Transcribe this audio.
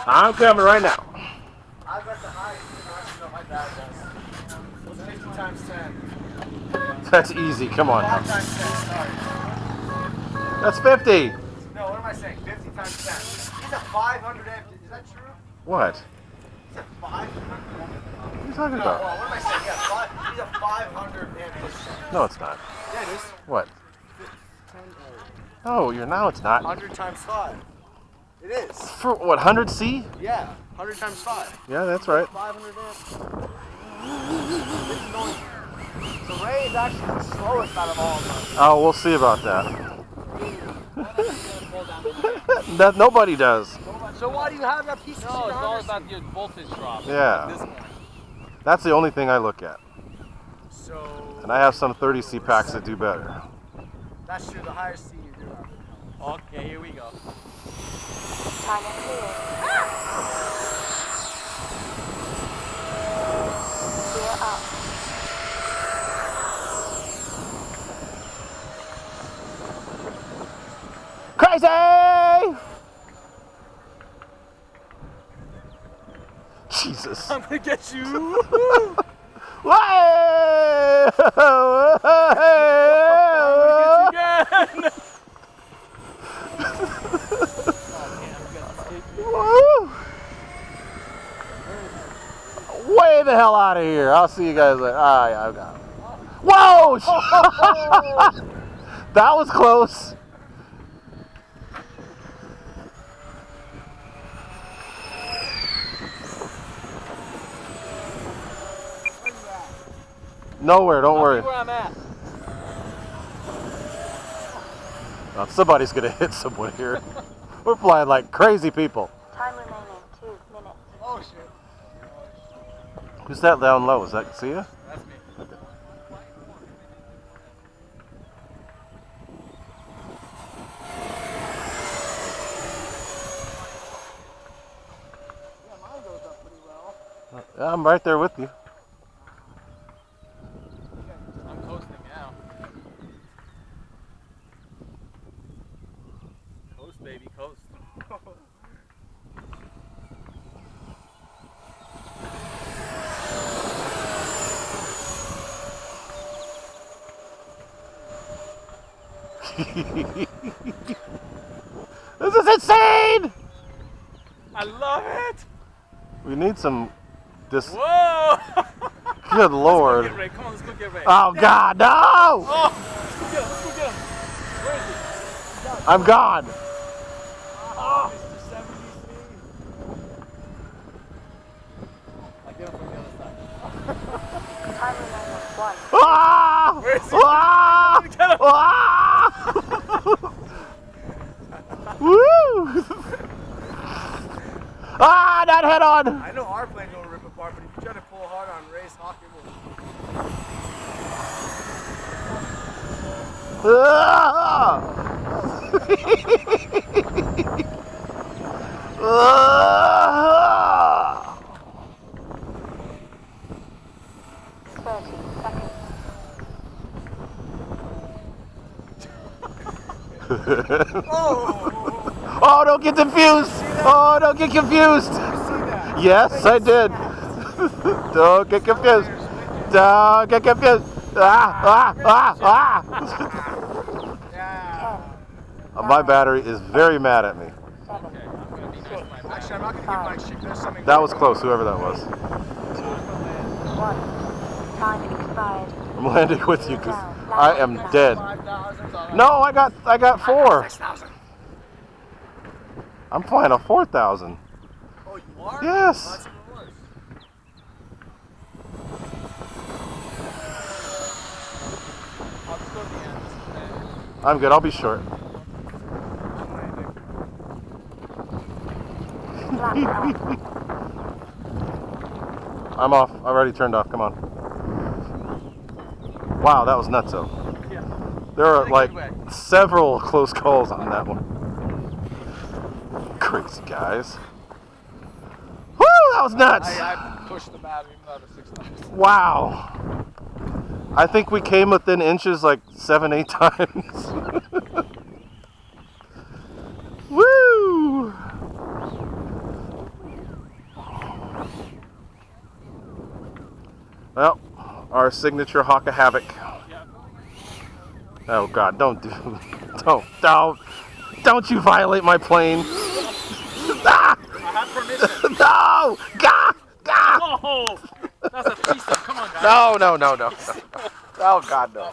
I'm coming right now. I bet the highest, you know, my dad does. What's 50 times 10? That's easy. Come on. 5 times 10, sorry. That's 50. No, what am I saying? 50 times 10. He's a 500 amp. Is that true? What? He's a 500. What are you talking No, about? well, what am I saying? Yeah, he's a 500 amp. No, it's not. Yeah, it is. What? Oh, you're now it's not. 100 times 5. It is. For what, 100C? Yeah, 100 times 5. Yeah, that's right. 500 amps. So Ray is actually the slowest out of all of them. Oh, we'll see about that. That nobody does. So why do you have that piece of shit? No, it's all about your voltage drop. Yeah. At this point. That's the only thing I look at. So. And I have some 30C packs that do better. That's true. The higher C you do. Okay, here we go. Time and clear. Gear up. Crazy! Jesus. I'm gonna get you. Way! Again. Woo! Way the hell out of here. I'll see you guys later. Ah, yeah, I got it. Whoa! That was close. Nowhere, don't worry. Where I'm at. Somebody's gonna hit someone here. We're flying like crazy people. Time remaining 2 minutes. Oh shit. Who's that down low? Is that Sia? That's me. Yeah, mine goes up pretty well. I'm right there with you. I'm coasting now. Coast, baby, coast. This is insane! I love it. We need some. Whoa! Good lord! Let's go get Ray. Come on, let's go get Ray. Oh God, no! Oh, let's go get him. Let's go get him. Where is he? I'm gone. Oh. Mr. 70C. I get him from the other side. Time remaining 1. Ah! Where is he? Ah! Get him. Ah! Woo! Ah, not head on. I know our plane don't rip apart, but if you try to pull hard on Ray's hawk, it will. Ah! Ah! 30 seconds. Oh, don't get confused! Oh, don't get confused! Yes, I did. Don't get confused. Don't get confused. Ah, ah, ah, ah. My battery is very mad at me. 7. Actually, I'm not going to give my shit. There's something. That was close, whoever that was. 1. Time expired. I'm landing with you because I am dead. 5,000. No, I got 4. 6,000. I'm flying a 4,000. Oh, you are? Yes. Oh, that's even worse. I'll just go to the end. I'm good, I'll be short. Flat out. I'm off. I've already turned off. Come on. Wow, that was nutso. Yeah. There are like Good way. several close calls on that one. Crazy guys. Woo, that was nuts. I pushed the battery even though I was 6,000. Wow. I think we came within inches like 7, 8 times. Woo! Well, our signature Hawk of Havoc. Oh God, don't you violate my plane. Ah! I have permission. No! Gah! Gah! Oh, that's a threesome. Come on, guys. No. Oh God, no.